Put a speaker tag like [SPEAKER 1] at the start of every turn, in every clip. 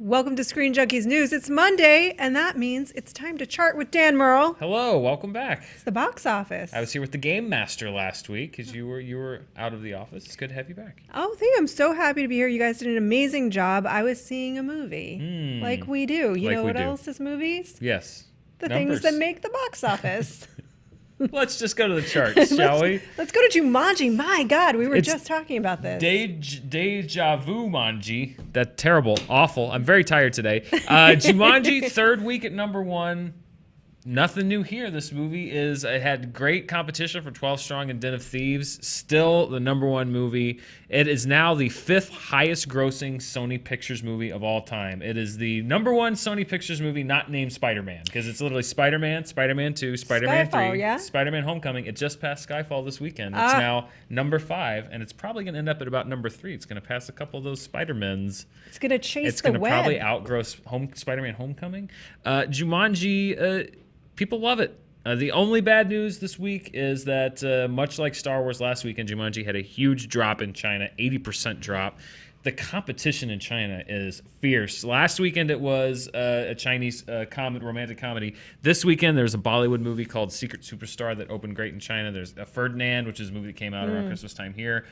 [SPEAKER 1] Welcome to Screen Junkies News. It's Monday, and that means it's time to chart with Dan Murrell.
[SPEAKER 2] Hello, welcome back.
[SPEAKER 1] It's the box office.
[SPEAKER 2] I was here with the Game Master last week because you were out of the office. It's good to have you back.
[SPEAKER 1] Oh, thank you. I'm so happy to be here. You guys did an amazing job. I was seeing a movie, like we do. You
[SPEAKER 2] Like
[SPEAKER 1] know
[SPEAKER 2] we
[SPEAKER 1] what
[SPEAKER 2] do.
[SPEAKER 1] else is movies?
[SPEAKER 2] Yes.
[SPEAKER 1] The
[SPEAKER 2] Numbers.
[SPEAKER 1] things that make the box office.
[SPEAKER 2] Let's just go to the charts, shall we?
[SPEAKER 1] Let's go to Jumanji. My God, we were just talking about this.
[SPEAKER 2] Deja vu Manji. That terrible, awful. I'm very tired today. Jumanji, third week at number one. Nothing new here. This movie it had great competition for 12 Strong and Den of Thieves. Still the number one movie. It is now the fifth highest grossing Sony Pictures movie of all time. It is the number one Sony Pictures movie not named Spider-Man, because it's literally Spider-Man, Spider-Man 2, Spider-Man
[SPEAKER 1] Skyfall,
[SPEAKER 2] 3,
[SPEAKER 1] yeah?
[SPEAKER 2] Spider-Man Homecoming. It just passed Skyfall this weekend. It's now number 5, and it's probably going to end up at about number 3. It's going to pass a couple of those Spider-Mans.
[SPEAKER 1] It's going to chase
[SPEAKER 2] It's
[SPEAKER 1] the
[SPEAKER 2] going to
[SPEAKER 1] web.
[SPEAKER 2] probably outgross Spider-Man Homecoming. Jumanji... people love it. The only bad news this week is that much like Star Wars last weekend, Jumanji had a huge drop in China, 80% drop. The competition in China is fierce. Last weekend it was a Chinese romantic comedy. This weekend there's a Bollywood movie called Secret Superstar that opened great in China. There's a Ferdinand, which is a movie that came out around Christmas time here.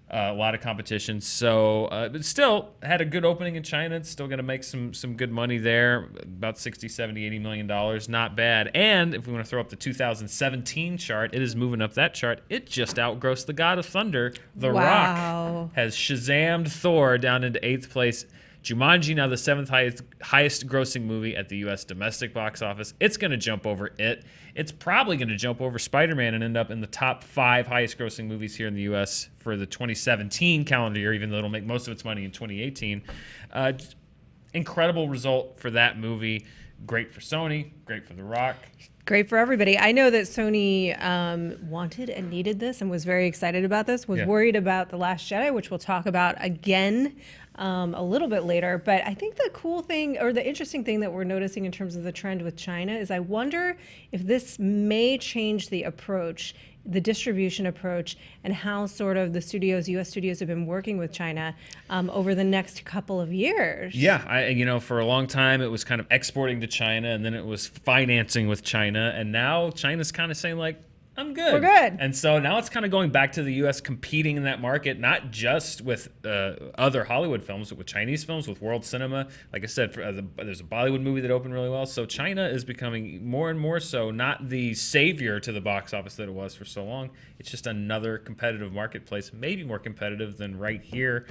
[SPEAKER 2] A lot of competition, so but still had a good opening in China. It's still going to make some good money there, about 60, 70, 80 million dollars. Not bad. And if we want to throw up the 2017 chart, it is moving up that chart. It just outgrossed the God of Thunder. The
[SPEAKER 1] Wow.
[SPEAKER 2] Rock has Shazammed Thor down into 8th place. Jumanji now the 7th highest grossing movie at the U.S. domestic box office. It's going to jump over it. It's probably going to jump over Spider-Man and end up in the top 5 highest grossing movies here in the U.S. for the 2017 calendar year, even though it'll make most of its money in 2018. Incredible result for that movie. Great for Sony. Great for The Rock.
[SPEAKER 1] Great for everybody. I know that Sony wanted and needed this and was very excited about this, was worried about The Last Jedi, which we'll talk about again a little bit later. But I think the cool thing, or the interesting thing that we're noticing in terms of the trend with China, is I wonder if this may change the approach, the distribution approach, and how sort of the studios, U.S. studios, have been working with China over the next couple of years.
[SPEAKER 2] Yeah, for a long time it was kind of exporting to China, and then it was financing with China, and now China's kind of saying like, I'm good.
[SPEAKER 1] We're good.
[SPEAKER 2] And so now it's kind of going back to the U.S. competing in that market, not just with other Hollywood films, but with Chinese films, with world cinema. Like I said, there's a Bollywood movie that opened really well. So China is becoming more and more so not the savior to the box office that it was for so long. It's just another competitive marketplace, maybe more competitive than right here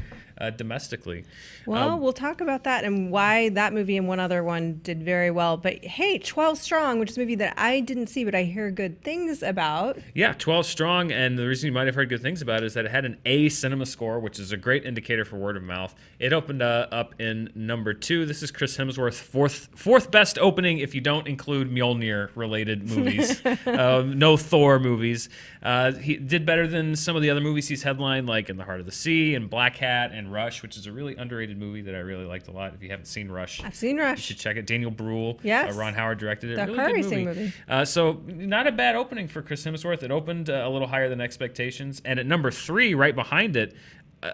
[SPEAKER 2] domestically.
[SPEAKER 1] Well, we'll talk about that and why that movie and one other one did very well. But hey, 12 Strong, which is a movie that I didn't see, but I hear good things about.
[SPEAKER 2] Yeah, 12 Strong, and the reason you might have heard good things about it is that it had an A cinema score, which is a great indicator for word of mouth. It opened up in number 2. This is Chris Hemsworth's fourth best opening if you don't include Mjolnir-related movies. No Thor movies. He did better than some of the other movies he's headlined, like In the Heart of the Sea and Black Hat and Rush, which is a really underrated movie that I really liked a lot. If you haven't seen Rush,
[SPEAKER 1] I've seen Rush.
[SPEAKER 2] You should check it. Daniel Bruhl,
[SPEAKER 1] yes.
[SPEAKER 2] Ron Howard directed it.
[SPEAKER 1] The
[SPEAKER 2] really
[SPEAKER 1] car
[SPEAKER 2] good
[SPEAKER 1] racing movie.
[SPEAKER 2] So not a bad opening for Chris Hemsworth. It opened a little higher than expectations, and at number 3, right behind it,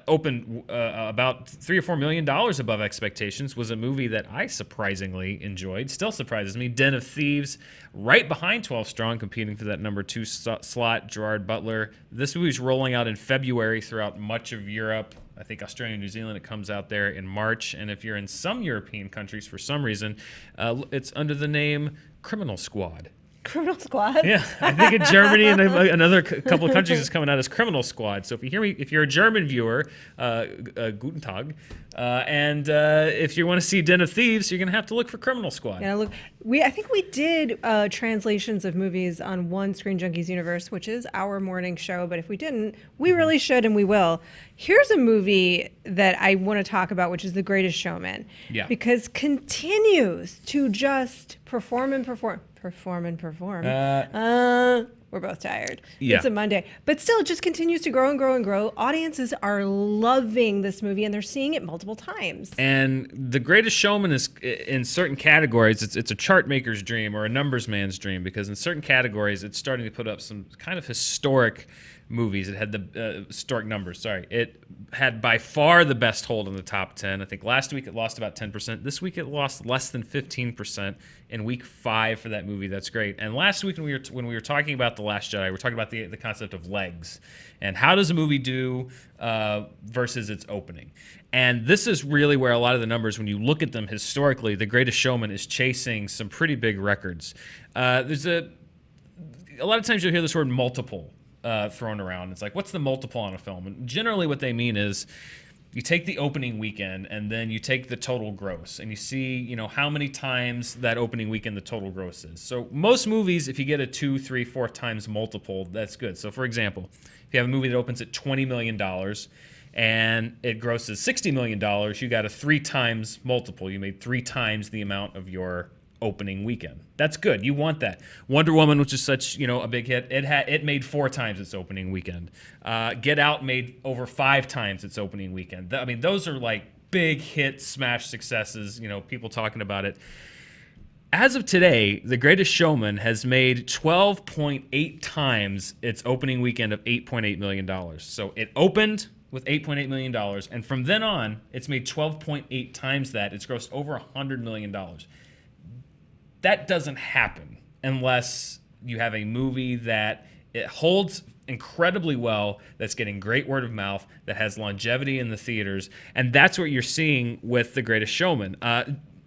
[SPEAKER 2] opened about $3 or $4 million above expectations, was a movie that I surprisingly enjoyed. Still surprises me. Den of Thieves, right behind 12 Strong, competing for that number 2 slot. Gerard Butler. This movie's rolling out in February throughout much of Europe. I think Australia and New Zealand, it comes out there in March. And if you're in some European countries for some reason, it's under the name Criminal Squad.
[SPEAKER 1] Criminal Squad?
[SPEAKER 2] Yeah, I think in Germany and another couple of countries is coming out as Criminal Squad. So if you're a German viewer, guten Tag, and if you want to see Den of Thieves, you're going to have to look for Criminal Squad.
[SPEAKER 1] Yeah, look, I think we did translations of movies on one Screen Junkies universe, which is our morning show. But if we didn't, we really should, and we will. Here's a movie that I want to talk about, which is The Greatest Showman.
[SPEAKER 2] Yeah.
[SPEAKER 1] Because continues to just perform and perform. We're both tired.
[SPEAKER 2] Yeah.
[SPEAKER 1] It's a Monday. But still, it just continues to grow and grow and grow. Audiences are loving this movie, and they're seeing it multiple times.
[SPEAKER 2] And The Greatest Showman is, in certain categories, it's a chart maker's dream or a numbers man's dream, because in certain categories, it's starting to put up some kind of historic movies. It had the historic numbers. Sorry, it had by far the best hold in the top 10. I think last week it lost about 10%. This week it lost less than 15% in week 5 for that movie. That's great. And last week when we were talking about The Last Jedi, we were talking about the concept of legs and how does a movie do versus its opening. And this is really where a lot of the numbers, when you look at them historically, The Greatest Showman is chasing some pretty big records. There's a lot of times you'll hear this word multiple thrown around. It's like, what's the multiple on a film? And generally what they mean is you take the opening weekend and then you take the total gross and you see, you know, how many times that opening weekend the total gross is. So most movies, if you get a 2, 3, 4 times multiple, that's good. So for example, if you have a movie that opens at $20 million and it grosses $60 million, you got a 3 times multiple. You made 3 times the amount of your opening weekend. That's good. You want that. Wonder Woman, which is such, you know, a big hit, it made 4 times its opening weekend. Get Out made over 5 times its opening weekend. I mean, those are like big hit smash successes, you know, people talking about it. As of today, The Greatest Showman has made 12.8 times its opening weekend of $8.8 million. So it opened with $8.8 million, and from then on, it's made 12.8 times that. It's grossed over $100 million. That doesn't happen unless you have a movie that it holds incredibly well, that's getting great word of mouth, that has longevity in the theaters, and that's what you're seeing with The Greatest Showman.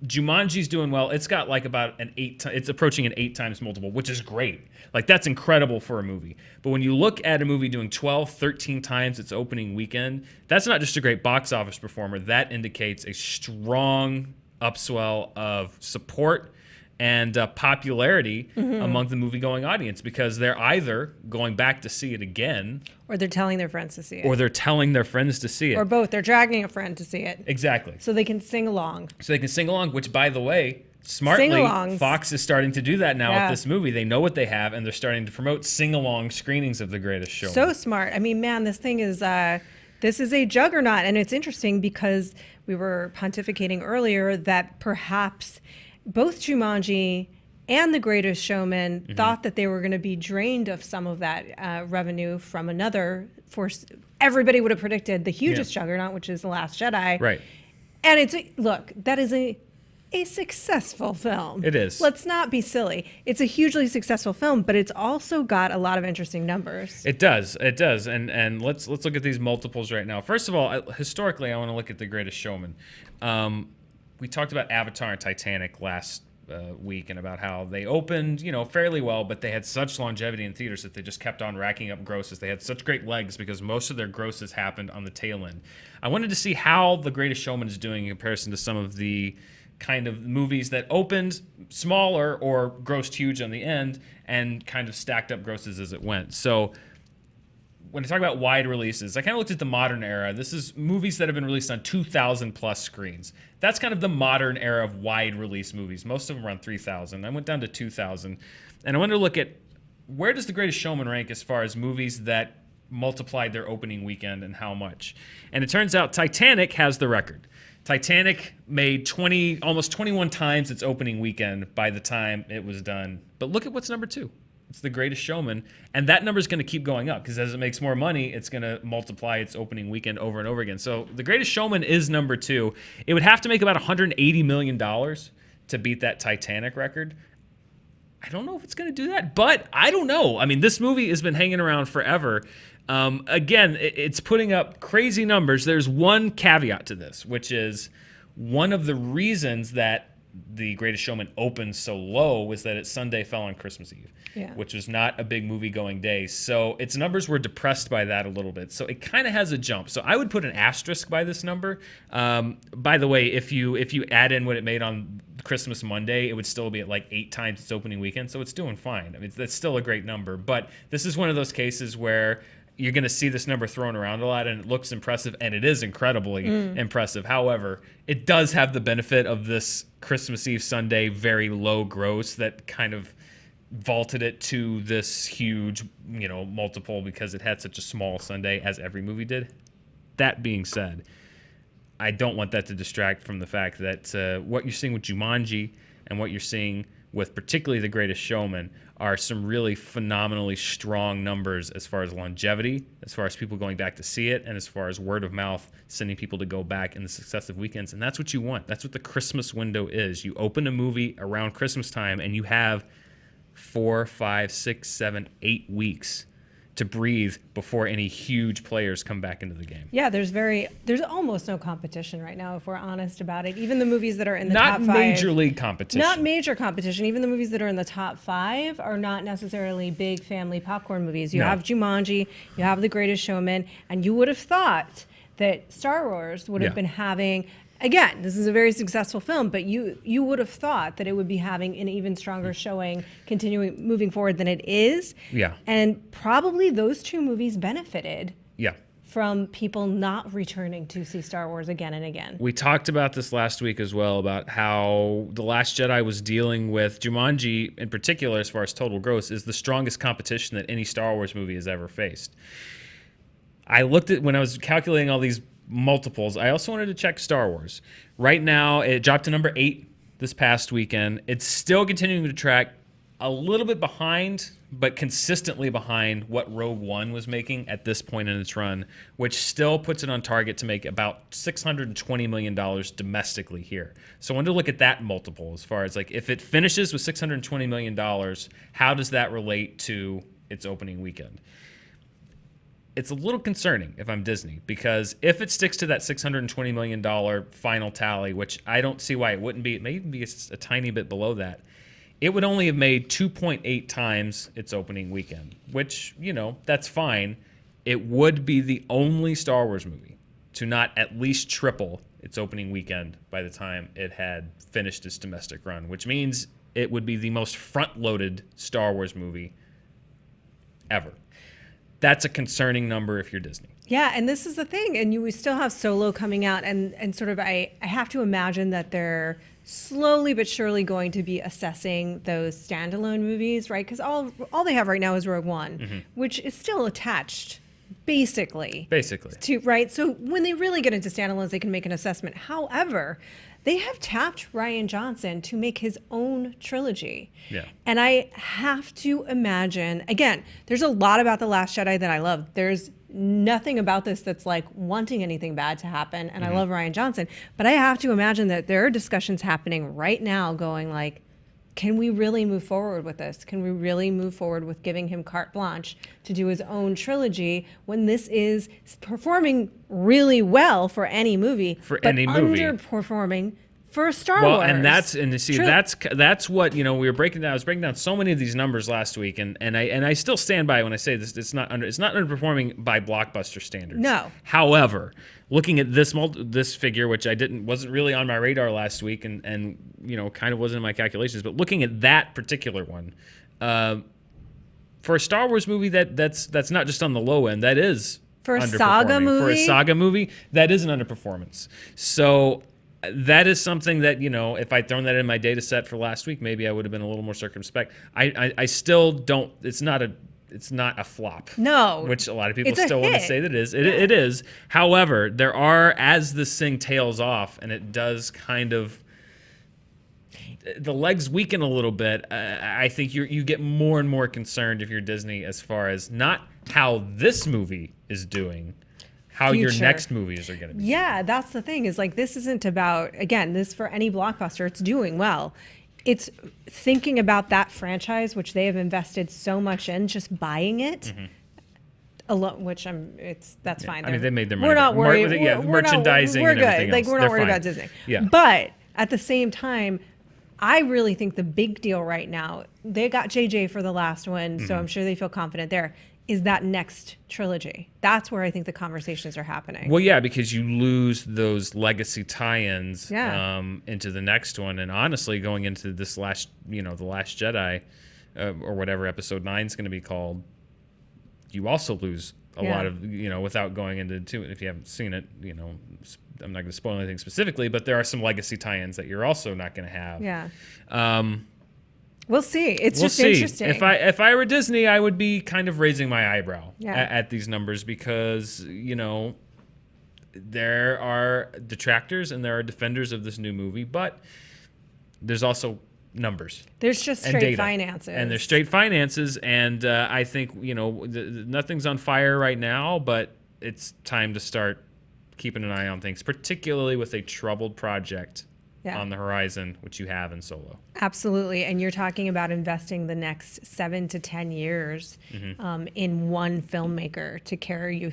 [SPEAKER 2] Jumanji's doing well. It's got like about it's approaching an 8 times multiple, which is great. Like, that's incredible for a movie. But when you look at a movie doing 12, 13 times its opening weekend, that's not just a great box office performer. That indicates a strong upswell of support and popularity among the movie-going audience, because they're either going back to see it again,
[SPEAKER 1] or they're telling their friends to see it,
[SPEAKER 2] or they're telling their friends to see it,
[SPEAKER 1] or both. They're dragging a friend to see it.
[SPEAKER 2] Exactly.
[SPEAKER 1] So they can sing along.
[SPEAKER 2] Which, by the way, smartly,
[SPEAKER 1] Sing-alongs.
[SPEAKER 2] Fox is starting to do that now with this movie. They know what they have, and they're starting to promote sing-along screenings of The Greatest Showman.
[SPEAKER 1] So smart. I mean, man, this thing is this is a juggernaut, and it's interesting because we were pontificating earlier that perhaps both Jumanji and The Greatest Showman thought that they were going to be drained of some of that revenue from another force. Everybody would have predicted the hugest juggernaut, which is The Last Jedi.
[SPEAKER 2] Right.
[SPEAKER 1] And look, that is a successful film.
[SPEAKER 2] It is.
[SPEAKER 1] Let's not be silly. It's a hugely successful film, but it's also got a lot of interesting numbers.
[SPEAKER 2] It does. And let's look at these multiples right now. First of all, historically, I want to look at The Greatest Showman. We talked about Avatar and Titanic last week, and about how they opened, you know, fairly well, but they had such longevity in theaters that they just kept on racking up grosses. They had such great legs because most of their grosses happened on the tail end. I wanted to see how The Greatest Showman is doing in comparison to some of the kind of movies that opened smaller or grossed huge on the end and kind of stacked up grosses as it went. So when I talk about wide releases, I kind of looked at the modern era. This is movies that have been released on 2,000 plus screens. That's kind of the modern era of wide release movies. Most of them are on 3,000. I went down to 2,000. And I wanted to look at, where does The Greatest Showman rank as far as movies that multiplied their opening weekend and how much? And it turns out Titanic has the record. Titanic made almost 21 times its opening weekend by the time it was done. But look at what's number 2. It's The Greatest Showman, and that number is going to keep going up because as it makes more money, it's going to multiply its opening weekend over and over again. So The Greatest Showman is number 2. It would have to make about $180 million to beat that Titanic record. I don't know if it's going to do that, but I don't know. I mean, this movie has been hanging around forever. Again, it's putting up crazy numbers. There's one caveat to this, which is one of the reasons that The Greatest Showman opened so low was that its Sunday fell on Christmas Eve, which was not a big movie-going day. So its numbers were depressed by that a little bit. So it kind of has a jump. So I would put an asterisk by this number. By the way, if you add in what it made on Christmas Monday, it would still be at like 8 times its opening weekend. So it's doing fine. I mean, that's still a great number. But this is one of those cases where you're going to see this number thrown around a lot, and it looks impressive, and it is incredibly impressive. However, it does have the benefit of this Christmas Eve Sunday very low gross that kind of vaulted it to this huge, multiple because it had such a small Sunday, as every movie did. That being said, I don't want that to distract from the fact that what you're seeing with Jumanji and what you're seeing with particularly The Greatest Showman are some really phenomenally strong numbers as far as longevity, as far as people going back to see it, and as far as word of mouth sending people to go back in the successive weekends. And that's what you want. That's what the Christmas window is. You open a movie around Christmas time and you have 4, 5, 6, 7, 8 weeks to breathe before any huge players come back into the game.
[SPEAKER 1] Yeah, there's almost no competition right now, if we're honest about it. Even the movies that are in the top 5.
[SPEAKER 2] Not major league competition.
[SPEAKER 1] Not major competition. Even the movies that are in the top 5 are not necessarily big family popcorn movies. You have Jumanji, you have The Greatest Showman, and you would have thought that Star Wars would have been having... Again, this is a very successful film, but you would have thought that it would be having an even stronger showing moving forward than it is.
[SPEAKER 2] Yeah.
[SPEAKER 1] And probably those two movies benefited
[SPEAKER 2] Yeah.
[SPEAKER 1] from people not returning to see Star Wars again and again.
[SPEAKER 2] We talked about this last week as well, about how The Last Jedi was dealing with Jumanji in particular, as far as total gross, is the strongest competition that any Star Wars movie has ever faced. I looked at, when I was calculating all these multiples, I also wanted to check Star Wars. Right now, it dropped to number 8 this past weekend. It's still continuing to track a little bit behind, but consistently behind what Rogue One was making at this point in its run, which still puts it on target to make about $620 million domestically here. So I wanted to look at that multiple as far as, like, if it finishes with $620 million, how does that relate to its opening weekend? It's a little concerning if I'm Disney, because if it sticks to that $620 million final tally, which I don't see why it wouldn't be, it may even be a tiny bit below that, it would only have made 2.8 times its opening weekend, which, that's fine. It would be the only Star Wars movie to not at least triple its opening weekend by the time it had finished its domestic run, which means it would be the most front-loaded Star Wars movie ever. That's a concerning number if you're Disney.
[SPEAKER 1] Yeah, and this is the thing, and we still have Solo coming out, and sort of I have to imagine that they're slowly but surely going to be assessing those standalone movies, right? Because all they have right now is Rogue One, which is still attached, basically. To, right? So when they really get into standalones, they can make an assessment. However, they have tapped Rian Johnson to make his own trilogy.
[SPEAKER 2] Yeah.
[SPEAKER 1] And I have to imagine, again, there's a lot about The Last Jedi that I love. There's nothing about this that's like wanting anything bad to happen. And I love Rian Johnson. But I have to imagine that there are discussions happening right now going like, can we really move forward with this? Can we really move forward with giving him carte blanche to do his own trilogy when this is performing really well for any movie, but underperforming for Star Wars?
[SPEAKER 2] Well, and that's what, we were breaking down. I was breaking down so many of these numbers last week, and I still stand by when I say this. It's not underperforming by blockbuster standards.
[SPEAKER 1] No.
[SPEAKER 2] However, looking at this figure, which wasn't really on my radar last week, and kind of wasn't in my calculations, but looking at that particular one, for a Star Wars movie that's not just on the low end, that is
[SPEAKER 1] for a saga movie.
[SPEAKER 2] For a saga movie, that is an underperformance. So that is something that, if I'd thrown that in my data set for last week, maybe I would have been a little more circumspect. I still don't. It's not a flop.
[SPEAKER 1] No.
[SPEAKER 2] Which a lot of people still want to say that it is. It is. However, there are, as this thing tails off, and it does kind of, the legs weaken a little bit. I think you get more and more concerned if you're Disney as far as not how this movie is doing, how your next movies are going to be.
[SPEAKER 1] Yeah, that's the thing, is like, this isn't about, again, this for any blockbuster, it's doing well. It's thinking about that franchise, which they have invested so much in, just buying it. Which that's fine.
[SPEAKER 2] I mean, they made their money.
[SPEAKER 1] We're not worried.
[SPEAKER 2] Merchandising
[SPEAKER 1] we're
[SPEAKER 2] and
[SPEAKER 1] good.
[SPEAKER 2] everything else.
[SPEAKER 1] We're not worried about Disney.
[SPEAKER 2] Yeah.
[SPEAKER 1] But at the same time, I really think the big deal right now, they got JJ for the last one, so I'm sure they feel confident there, is that next trilogy. That's where I think the conversations are happening.
[SPEAKER 2] Well, yeah, because you lose those legacy tie-ins into the next one. And honestly, going into this the Last Jedi, or whatever Episode 9 is going to be called, you also lose a lot of, without going into it. If you haven't seen it, I'm not going to spoil anything specifically, but there are some legacy tie-ins that you're also not going to have.
[SPEAKER 1] Yeah. We'll see. It's
[SPEAKER 2] We'll
[SPEAKER 1] just
[SPEAKER 2] see.
[SPEAKER 1] interesting.
[SPEAKER 2] If I were Disney, I would be kind of raising my eyebrow at these numbers, because, there are detractors and there are defenders of this new movie, but there's also numbers.
[SPEAKER 1] There's just
[SPEAKER 2] and
[SPEAKER 1] straight
[SPEAKER 2] data.
[SPEAKER 1] finances.
[SPEAKER 2] And there's straight finances, and I think, nothing's on fire right now, but it's time to start keeping an eye on things, particularly with a troubled project on the horizon, which you have in Solo.
[SPEAKER 1] Absolutely. And you're talking about investing the next 7 to 10 years in one filmmaker to carry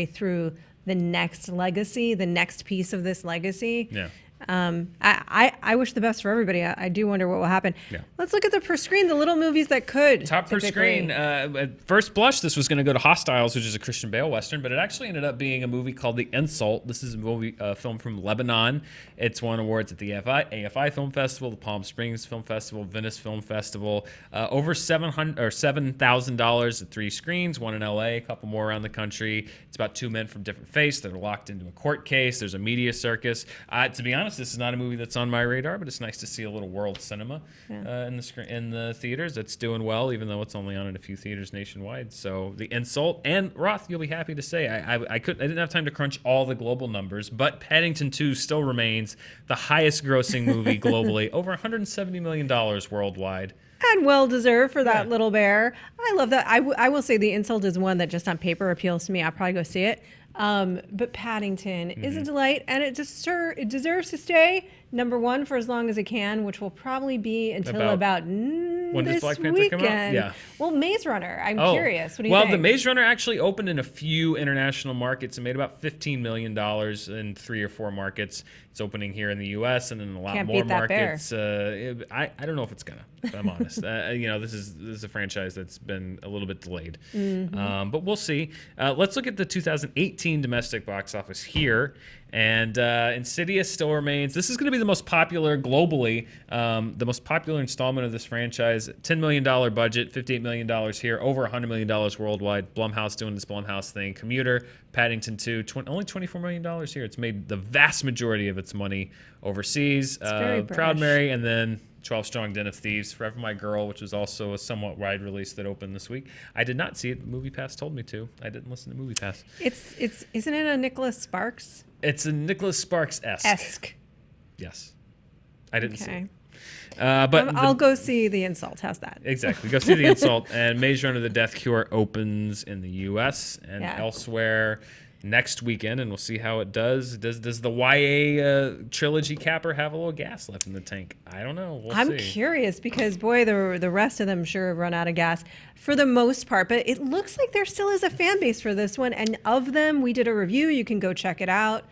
[SPEAKER 1] through the next legacy, the next piece of this legacy.
[SPEAKER 2] Yeah.
[SPEAKER 1] I wish the best for everybody. I do wonder what will happen.
[SPEAKER 2] Yeah.
[SPEAKER 1] Let's look at the per screen, the little movies that could.
[SPEAKER 2] Top per screen. At first blush, this was going to go to Hostiles, which is a Christian Bale Western, but it actually ended up being a movie called The Insult. This is a film from Lebanon. It's won awards at the AFI Film Festival, the Palm Springs Film Festival, Venice Film Festival. Over $7,000 at 3 screens, one in LA, a couple more around the country. It's about 2 men from different faiths that are locked into a court case. There's a media circus. To be honest, this is not a movie that's on my radar, but it's nice to see a little world cinema in the theaters. It's doing well, even though it's only on in a few theaters nationwide. So The Insult, and Roth, you'll be happy to say, I didn't have time to crunch all the global numbers, but Paddington 2 still remains the highest grossing movie globally, over $170 million worldwide.
[SPEAKER 1] And well deserved for that little bear. I love that. I will say The Insult is one that just on paper appeals to me. I'll probably go see it. But Paddington is a delight, and it deserves to stay number 1 for as long as it can, which will probably be until about
[SPEAKER 2] when does
[SPEAKER 1] this
[SPEAKER 2] Black Panther
[SPEAKER 1] weekend.
[SPEAKER 2] come out? Yeah.
[SPEAKER 1] Well, Maze Runner. I'm curious. What do you
[SPEAKER 2] think?
[SPEAKER 1] think?
[SPEAKER 2] Well, the Maze Runner actually opened in a few international markets and made about $15 million in 3 or 4 markets. It's opening here in the U.S. and in a lot more markets. I don't know if it's gonna, if I'm honest. This is a franchise that's been a little bit delayed, but we'll see. Let's look at the 2018 domestic box office here. And Insidious still remains. This is going to be the most popular globally, the most popular installment of this franchise. $10 million budget, $58 million here, over $100 million worldwide. Blumhouse doing this Blumhouse thing. Commuter, Paddington 2, only $24 million here. It's made the vast majority of its money overseas. Proud Mary, and then 12 Strong Den of Thieves, Forever My Girl, which was also a somewhat wide release that opened this week. I did not see it. MoviePass told me to. I didn't listen to MoviePass.
[SPEAKER 1] Isn't it a Nicholas Sparks?
[SPEAKER 2] It's a Nicholas Sparks-esque. Yes. I didn't see it. But
[SPEAKER 1] I'll go see The Insult. How's that?
[SPEAKER 2] Exactly. Go see The Insult. And Maze Runner: The Death Cure opens in the U.S. and elsewhere next weekend, and we'll see how it does. Does the YA trilogy capper have a little gas left in the tank? I don't know. We'll see.
[SPEAKER 1] I'm curious because, boy, the rest of them sure have run out of gas for the most part. But it looks like there still is a fan base for this one. And of them, we did a review. You can go check it out.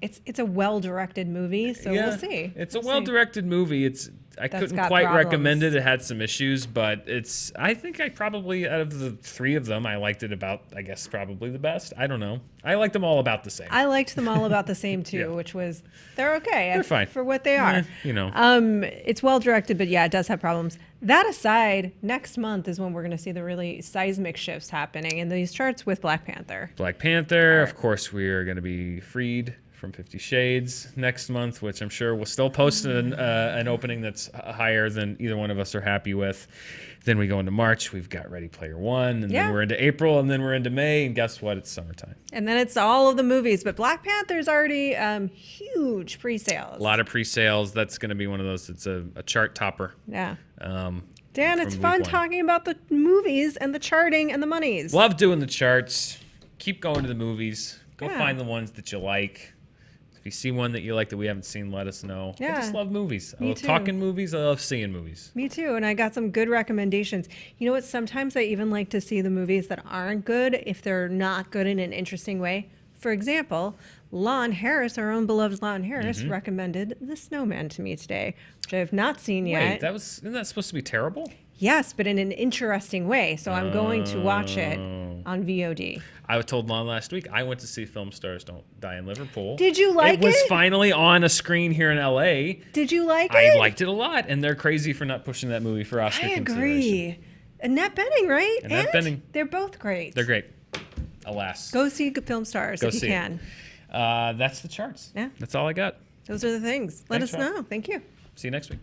[SPEAKER 1] It's a well-directed movie, so we'll see.
[SPEAKER 2] It's a well-directed movie. I couldn't quite recommend it. It had some issues, but I think I probably, out of the 3 of them, I liked it about, I guess, probably the best. I don't know. I liked them all about the same.
[SPEAKER 1] I liked them all about the same, too, which was, they're okay.
[SPEAKER 2] They're fine.
[SPEAKER 1] For what they are. It's well-directed, but yeah, it does have problems. That aside, next month is when we're going to see the really seismic shifts happening in these charts with Black Panther.
[SPEAKER 2] Of course, we are going to be freed from 50 Shades next month, which I'm sure we'll still post an opening that's higher than either one of us are happy with. Then we go into March, we've got Ready Player One, and then we're into April, and then we're into May, and guess what? It's summertime.
[SPEAKER 1] And then it's all of the movies, but Black Panther's already huge pre-sales.
[SPEAKER 2] A lot of pre-sales. That's going to be one of those, it's a chart topper.
[SPEAKER 1] Yeah. Dan, it's fun talking about the movies and the charting and the monies.
[SPEAKER 2] Love doing the charts. Keep going to the movies. Go find the ones that you like. If you see one that you like that we haven't seen, let us know.
[SPEAKER 1] Yeah.
[SPEAKER 2] I just love movies. I love talking movies. I love seeing movies.
[SPEAKER 1] Me too. And I got some good recommendations. You know what? Sometimes I even like to see the movies that aren't good if they're not good in an interesting way. For example, Lon Harris, our own beloved Lon Harris, recommended The Snowman to me today, which I have not seen yet.
[SPEAKER 2] Wait, isn't that supposed to be terrible?
[SPEAKER 1] Yes, but in an interesting way. So I'm going to watch it on VOD.
[SPEAKER 2] I told Lon last week I went to see Film Stars Don't Die in Liverpool.
[SPEAKER 1] Did you like it?
[SPEAKER 2] It was finally on a screen here in LA.
[SPEAKER 1] Did you like it?
[SPEAKER 2] I liked it a lot, and they're crazy for not pushing that movie for Oscar consideration. I agree.
[SPEAKER 1] Annette Bening, right?
[SPEAKER 2] Annette Bening.
[SPEAKER 1] They're both great.
[SPEAKER 2] They're great. Alas.
[SPEAKER 1] Go see Film Stars if you can.
[SPEAKER 2] That's the charts.
[SPEAKER 1] Yeah.
[SPEAKER 2] That's all I got.
[SPEAKER 1] Those are the things. Let us know. Thank you.
[SPEAKER 2] See you next week.